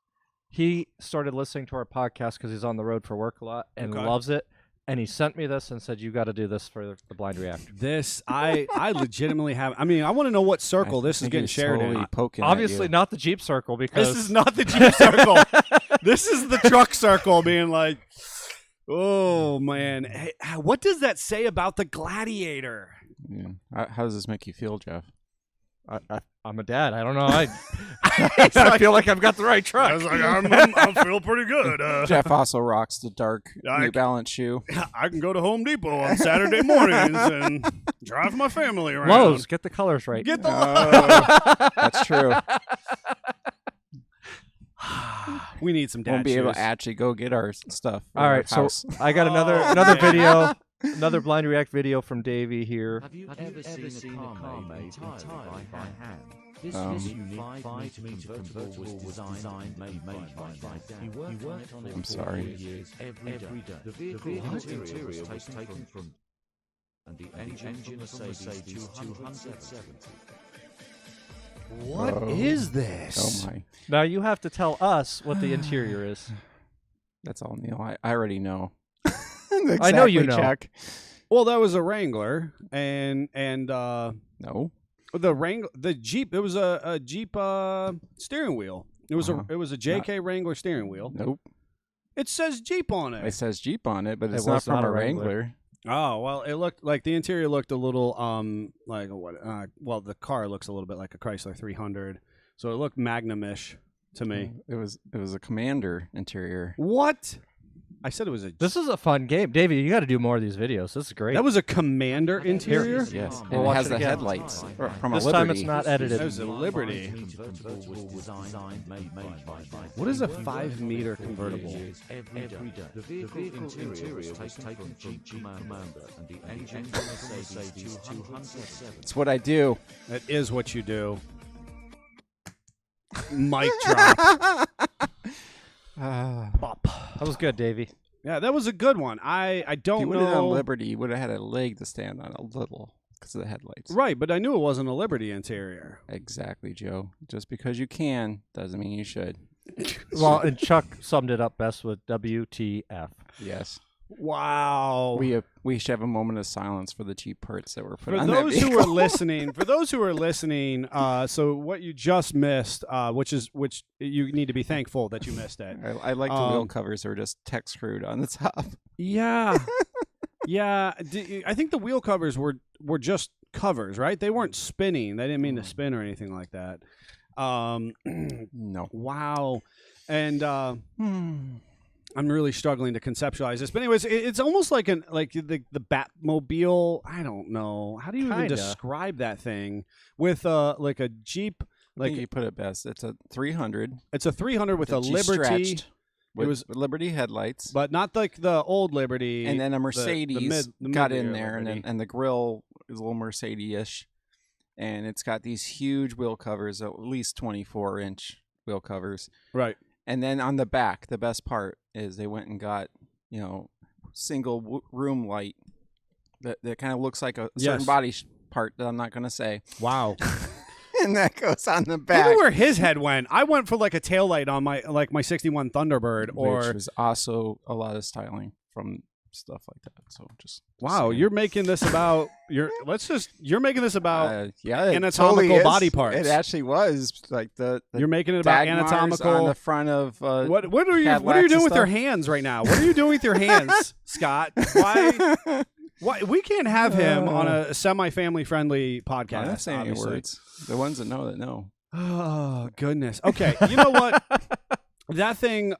He started listening to our podcast because he's on the road for work a lot and loves it. And he sent me this and said, "You got to do this for the blind reactor." This I legitimately have. I mean, I want to know what circle this is getting shared in. Obviously, not the Jeep circle because this is not the Jeep circle. This is the truck circle, being like, "Oh man, hey, what does that say about the Gladiator?" Yeah. How does this make you feel, Jeff? I'm a dad. I don't know. I feel like I've got the right truck. I was like, I feel pretty good. Jeff also rocks the dark New Balance shoe. I can go to Home Depot on Saturday mornings and drive my family around. Lowe's, get the colors right. Get the That's true. We need some dad Won't be able shoes. to actually go get our stuff. All right, so I got another video, another blind react video from Davey here. Have you ever seen a car made entirely by hand? This unique 5-meter convertible was designed, made by Dad. He worked on it for 4 years every day. The vehicle interior was taken from and the engine Mercedes 270. What is this? Oh my! Now you have to tell us what the interior is. That's all, Neil. I already know. I know you know. Check. Well, that was a Wrangler, and No. the Jeep. It was a Jeep steering wheel. It was a JK Wrangler steering wheel. Nope. It says Jeep on it. It says Jeep on it, but It it's was not from not a a Wrangler. Wrangler. Oh, well, it looked like the interior looked a little like what? Well, the car looks a little bit like a Chrysler 300, so it looked Magnum-ish to me. It was a Commander interior. What? I said it was a. This is a fun game, Davey. You got to do more of these videos. This is great. That was a Commander interior. Yes, We'll and it watch has it the again. headlights from This a Liberty. time it's not edited. That was a Liberty. What is a 5-meter convertible? Every day. The vehicle interior was taken from Commander and the engine Mercedes 270. It's what I do. That is what you do. Mic drop. Bop. That was good, Davey. Yeah, that was a good one. I If don't you would have done know. Liberty, you would have had a leg to stand on a little because of the headlights. Right, but I knew it wasn't a Liberty interior. Exactly, Joe. Just because you can doesn't mean you should. Well, and Chuck summed it up best with WTF. Yes. Wow. We should have a moment of silence for the cheap parts that were put For on those that who are vehicle. listening, so what you just missed, which you need to be thankful that you missed it. I like the wheel covers that were just tech screwed on the top. Yeah, yeah. I think the wheel covers were just covers, right? They weren't spinning. They didn't mean to spin or anything like that. No. Wow, and I'm really struggling to conceptualize this. But anyways, it's almost like the Batmobile. I don't know. How do you even describe that thing with like a Jeep? I think you put it best. It's a 300. It's a 300 with a that you Liberty. stretched with Liberty headlights, But not like the old Liberty. and then a Mercedes got in mid-rear there, Liberty. and the grill is a little Mercedes-ish, and it's got these huge wheel covers, at least 24-inch wheel covers. Right. And then on the back, the best part is they went and got, single room light that kind of looks like a certain body part that I'm not going to say. Wow. And that goes on the Look back. at where his head went. I went for like a taillight on my 61 Thunderbird, Which was also a lot of styling from stuff like that. So just wow, saying. you're making this about you're making this about yeah, it anatomical totally is. body parts. It actually was like the you're making it about Dagmars anatomical on the front of what are you Cadillacs doing and with your stuff. hands right now? What are you doing with your hands, Scott? Why we can't have him on a semi-family friendly podcast? I'm not saying any obviously. words. The ones that know. Oh goodness. Okay, you know what? That thing,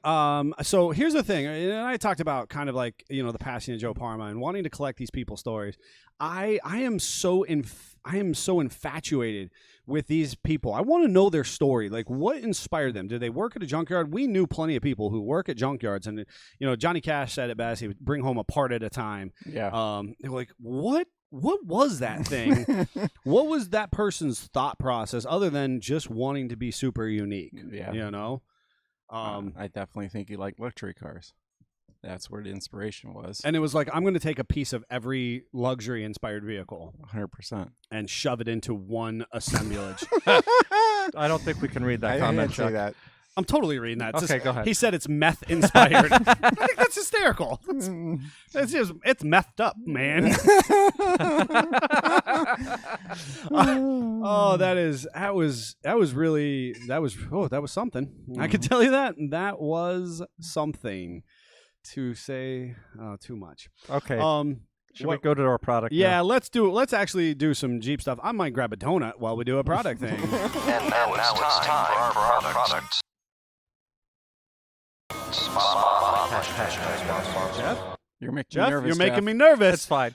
so here's the thing, and I talked about kind of like, the passing of Joe Parma and wanting to collect these people's stories. I am so infatuated with these people. I want to know their story. Like, what inspired them? Did they work at a junkyard? We knew plenty of people who work at junkyards, and Johnny Cash said it best. He would bring home a part at a time. Yeah. They were like, what was that thing? What was that person's thought process other than just wanting to be super unique? Yeah. I definitely think he liked luxury cars. That's where the inspiration was. And it was like, I'm going to take a piece of every luxury-inspired vehicle 100%. and shove it into one assemblage. I don't think we can read that comment, Chuck. That. I'm totally reading that. Okay, go ahead. He said it's meth-inspired. I think that's hysterical. It's methed up, man. That was something. I can tell you that. That was something. To say too much. Okay. Should we go to our product? Yeah, now? let's actually do some Jeep stuff. I might grab a donut while we do a product thing. And now it's time for our products. Jeff? You're making me nervous. You're making me nervous. It's fine.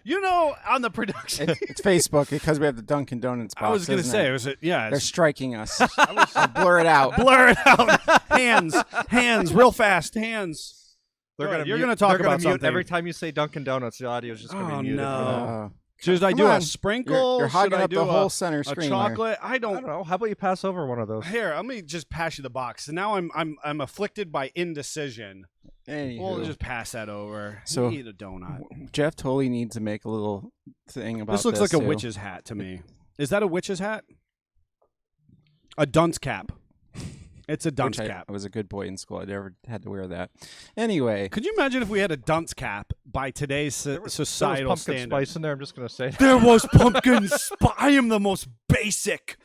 On the production. It's Facebook because we have the Dunkin' Donuts box. I was going to say, They're striking us. I'll blur it out. Blur it out. Hands, real fast, hands. You're going to talk about something. Every time you say Dunkin' Donuts, the audio is just going to be muted. No. Should I do a sprinkle? You're hogging Should I up do the whole center screen. A chocolate? I don't know. How about you pass over one of those? Here, let me just pass you the box. So now I'm afflicted by indecision. Anywho. We'll just pass that over. So eat a donut. Jeff totally needs to make a little thing about this. This looks like a too. witch's hat to me. Is that a witch's hat? A dunce cap. It's a dunce cap. I was a good boy in school. I never had to wear that. Anyway. Could you imagine if we had a dunce cap by today's societal there was pumpkin standard? spice in there. I'm just going to say. There was pumpkin spice. I am the most basic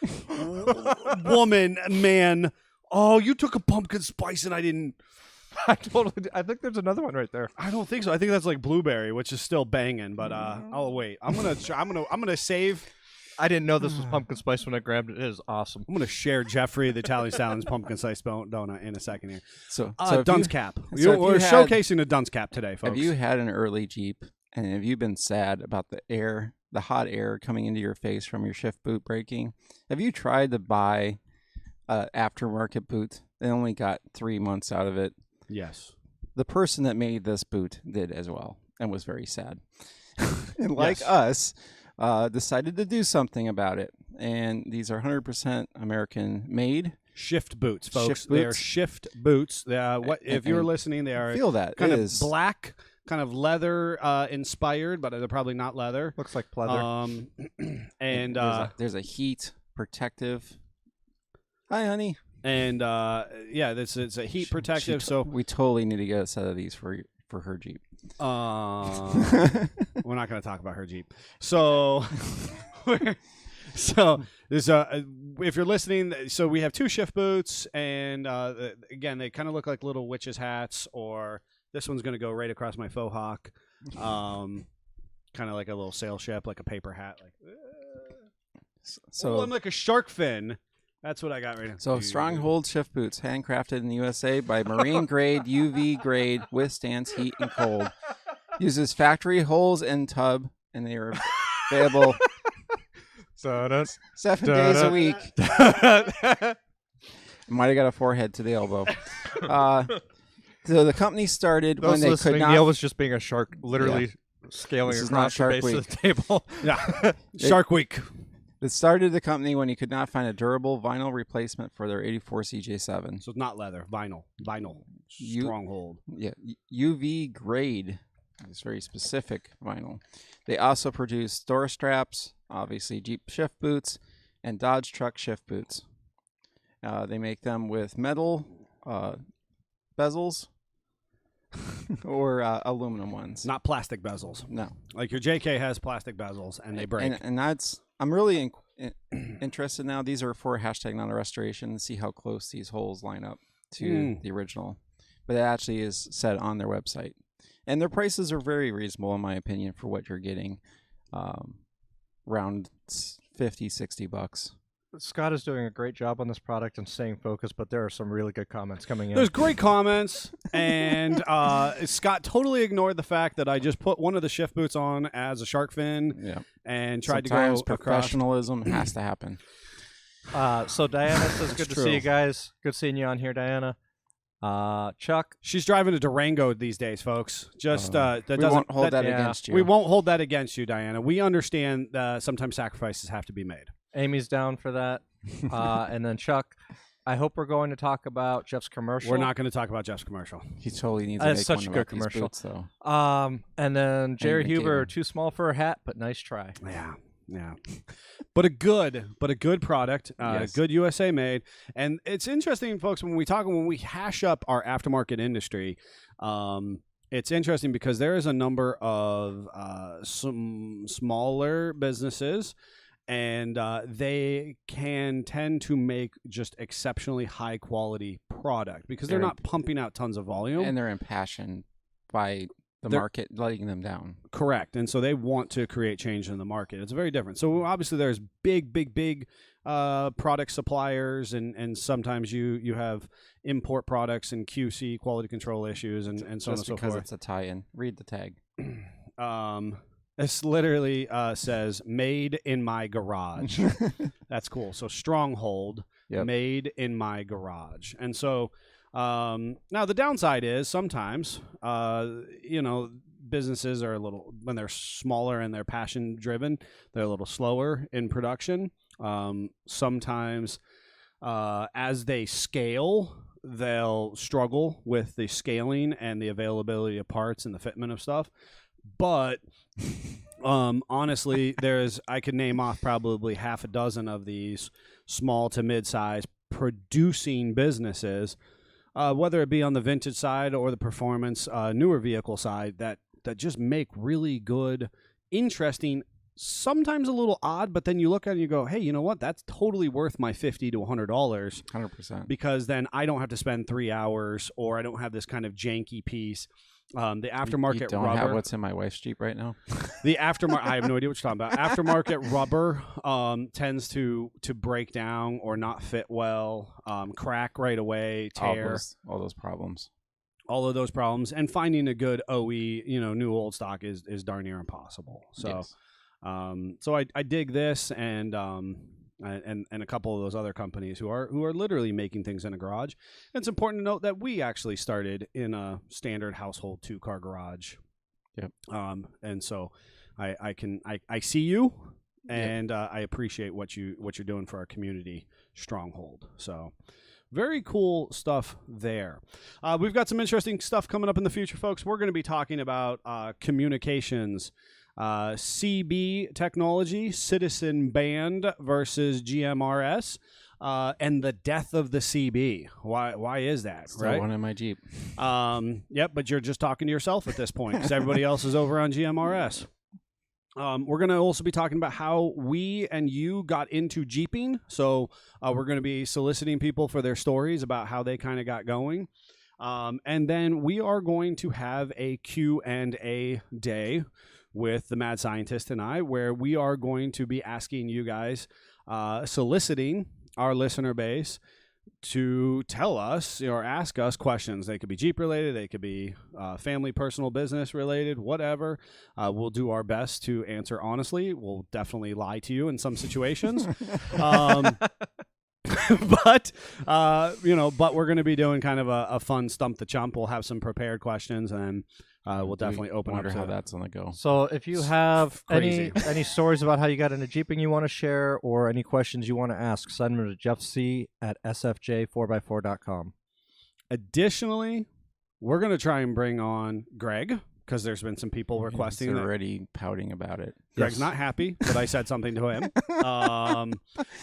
woman, man. Oh, you took a pumpkin spice and I didn't. I think there's another one right there. I don't think so. I think that's like blueberry, which is still banging. But I'll wait. I'm gonna save. I didn't know this was pumpkin spice when I grabbed it. It is awesome. I'm going to share Jeffrey the Italian Stallions pumpkin spice donut in a second here. So dunce cap. We're showcasing a dunce cap today, folks. Have you had an early Jeep and have you been sad about the hot air coming into your face from your shift boot breaking? Have you tried to buy aftermarket boot? They only got 3 months out of it. Yes. The person that made this boot did as well and was very sad. And like us, decided to do something about it. And these are 100% American made. Shift boots, folks. Shift They are boots. shift boots. If you're listening, they are feel that kind it of is. black, kind of leather inspired, but they're probably not leather. Looks like pleather. And there's a heat protective. Hi, honey. And it's a heat protective. So we totally need to get a set of these for her Jeep. We're not going to talk about her Jeep. So, there's if you're listening, so we have 2 shift boots, and again, they kind of look like little witches' hats. Or this one's going to go right across my faux hawk, kind of like a little sail ship, like a paper hat. Like, I'm like a shark fin. That's what I got right now. So Stronghold shift boots, handcrafted in the USA by marine grade, UV grade, withstands heat and cold. Uses factory holes and tub, and they are available 7 days a week. Might have got a forehead to the elbow. So the company started when they could not. Neil was just being a shark, literally scaling across the base of the table. Yeah, Shark Week. It started the company when he could not find a durable vinyl replacement for their 84 CJ7. So it's not leather, vinyl, Stronghold. Yeah, UV grade. It's very specific vinyl. They also produce door straps, obviously Jeep shift boots, and Dodge truck shift boots. They make them with metal bezels or aluminum ones. Not plastic bezels. No. Like your JK has plastic bezels, and they break. And that's... I'm really interested now. These are for hashtag not a restoration to see how close these holes line up to the original. But it actually is said on their website. And their prices are very reasonable, in my opinion, for what you're getting. Around $50, $60. Scott is doing a great job on this product and staying focused, but there are some really good comments coming in. There's great comments, and Scott totally ignored the fact that I just put one of the shift boots on as a shark fin and tried Sometimes to go professionalism has to happen. So Diana says, good to see you guys. Good seeing you on here, Diana. Chuck. She's driving a Durango these days, folks. Just that we doesn't won't hold that against you. We won't hold that against you, Diana. We understand sometimes sacrifices have to be made. Amy's down for that. And then Chuck, I hope we're going to talk about Jeff's commercial. We're not going to talk about Jeff's commercial. He totally needs to make such one a good about these commercial. boots, though. And then Jerry And Huber, McKagan. too small for a hat, but nice try. Yeah. But a good product, Yes. good USA made. And it's interesting, folks, when we hash up our aftermarket industry, it's interesting because there is a number of some smaller businesses, and they can tend to make just exceptionally high quality product because they're not pumping out tons of volume. And they're impassioned by the market letting them down. Correct. And so they want to create change in the market. It's very different. So obviously there's big product suppliers, and sometimes you have import products and QC, quality control issues, and so on and so forth. Just because it's a tie-in. Read the tag. This literally says "made in my garage." That's cool. So Stronghold, made in my garage. And so now the downside is sometimes, businesses are when they're smaller and they're passion driven, they're a little slower in production. Sometimes as they scale, they'll struggle with the scaling and the availability of parts and the fitment of stuff. But honestly, I could name off probably half a dozen of these small to mid-size producing businesses, whether it be on the vintage side or the performance newer vehicle side, that just make really good, interesting, sometimes a little odd, but then you look at it and you go, hey, you know what? That's totally worth my $50 to $100. 100%. Because then I don't have to spend 3 hours, or I don't have this kind of janky piece. The aftermarket you don't rubber. have what's in my wife's Jeep right now? The aftermarket, I have no idea what you're talking about. Aftermarket rubber tends to break down or not fit well, crack right away, tear. All those problems. All of those problems. And finding a good OE, new old stock is darn near impossible. So, Yes. So I dig this and a couple of those other companies who are literally making things in a garage. And it's important to note that we actually started in a standard household 2-car garage. Yep. And so I see you, and I appreciate what you're doing for our community, Stronghold. So very cool stuff there. We've got some interesting stuff coming up in the future, folks. We're going to be talking about communications. CB technology, Citizen Band versus GMRS, and the death of the CB. Why is that? Still right? one in my Jeep. Yep, but you're just talking to yourself at this point because everybody else is over on GMRS. We're going to also be talking about how we and you got into Jeeping. So we're going to be soliciting people for their stories about how they kind of got going. And then we are going to have a Q&A day with the Mad Scientist and I, where we are going to be asking you guys, soliciting our listener base to tell us or ask us questions. They could be Jeep related, they could be family, personal, business related, whatever. We'll do our best to answer honestly. We'll definitely lie to you in some situations. But we're going to be doing kind of a fun Stump the Chump. We'll have some prepared questions, and we'll definitely open up to to how that's going to go. So if you have Crazy. any stories about how you got into Jeeping you want to share, or any questions you want to ask, send them to jeffc@sfj4x4.com. Additionally, we're going to try and bring on Greg, because there's been some people requesting He's that. already pouting about it. Greg's not happy that I said something to him.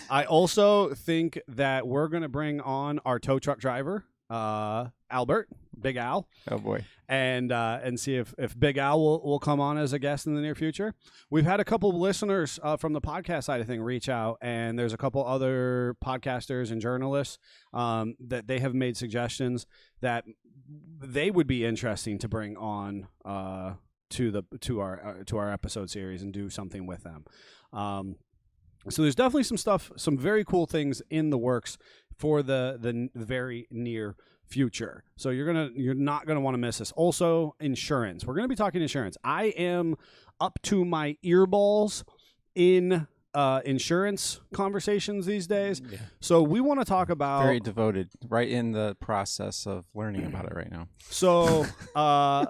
I also think that we're going to bring on our tow truck driver, Albert, Big Al. Oh, boy. And see if Big Al will come on as a guest in the near future. We've had a couple of listeners from the podcast side of thing reach out, and there's a couple other podcasters and journalists that they have made suggestions that they would be interesting to bring on to our episode series and do something with them. So there's definitely some very cool things in the works for the very near future. So you're not gonna want to miss this. Also, insurance. We're gonna be talking insurance. I am up to my earballs in insurance conversations these days. Yeah. So we want to talk about very devoted, right in the process of learning about it right now. So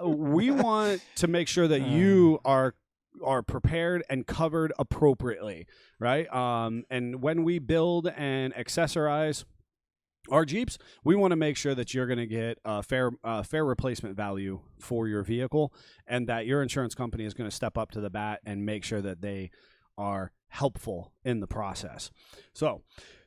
we want to make sure that you are prepared and covered appropriately, right? And when we build and accessorize our Jeeps, we want to make sure that you're going to get a fair replacement value for your vehicle, and that your insurance company is going to step up to the bat and make sure that they are helpful in the process. So,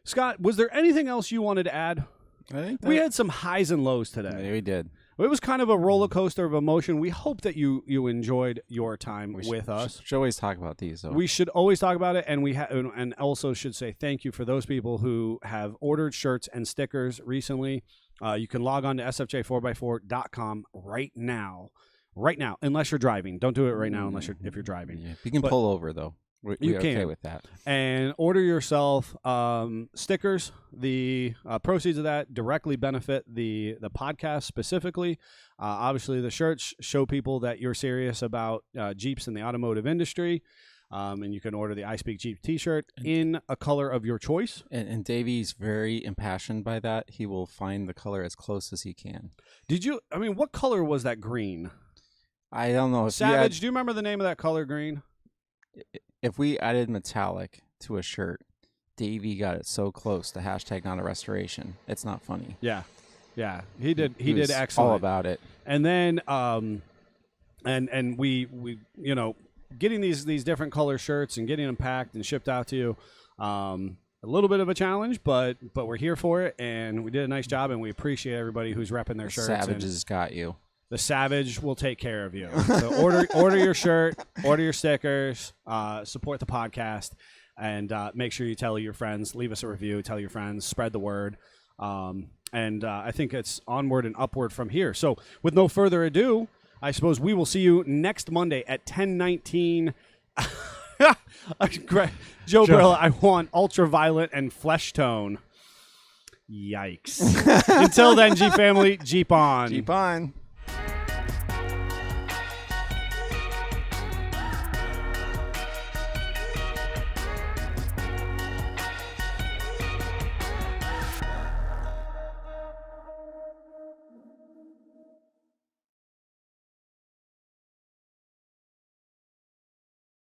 Scott, was there anything else you wanted to add? I think we had some highs and lows today. Yeah, we did. It was kind of a roller coaster of emotion. We hope that you enjoyed your time with us. We should always talk about these, though. We should always talk about it, and and also should say thank you for those people who have ordered shirts and stickers recently. You can log on to sfj4x4.com right now, unless you're driving. Don't do it right now if you're driving. Yeah. You can pull over, though. We're okay with that. And order yourself stickers. The proceeds of that directly benefit the podcast specifically. Obviously, the shirts show people that you're serious about Jeeps in the automotive industry. And you can order the I Speak Jeep t-shirt in a color of your choice. And Davey's very impassioned by that. He will find the color as close as he can. What color was that green? I don't know. Savage, do you remember the name of that color green? If we added metallic to a shirt, Davey got it so close to hashtag not a restoration. It's not funny. Yeah. He did excellent. All about it. And then and we getting these different color shirts and getting them packed and shipped out to you, a little bit of a challenge, but we're here for it, and we did a nice job, and we appreciate everybody who's repping their shirts. Savages got you. The Savage will take care of you. So order your shirt, order your stickers, support the podcast, and make sure you tell your friends. Leave us a review. Tell your friends. Spread the word. And I think it's onward and upward from here. So with no further ado, I suppose we will see you next Monday at 10:19. Joe Burrow, I want ultraviolet and flesh tone. Yikes. Until then, Jeep family, Jeep on. Jeep on.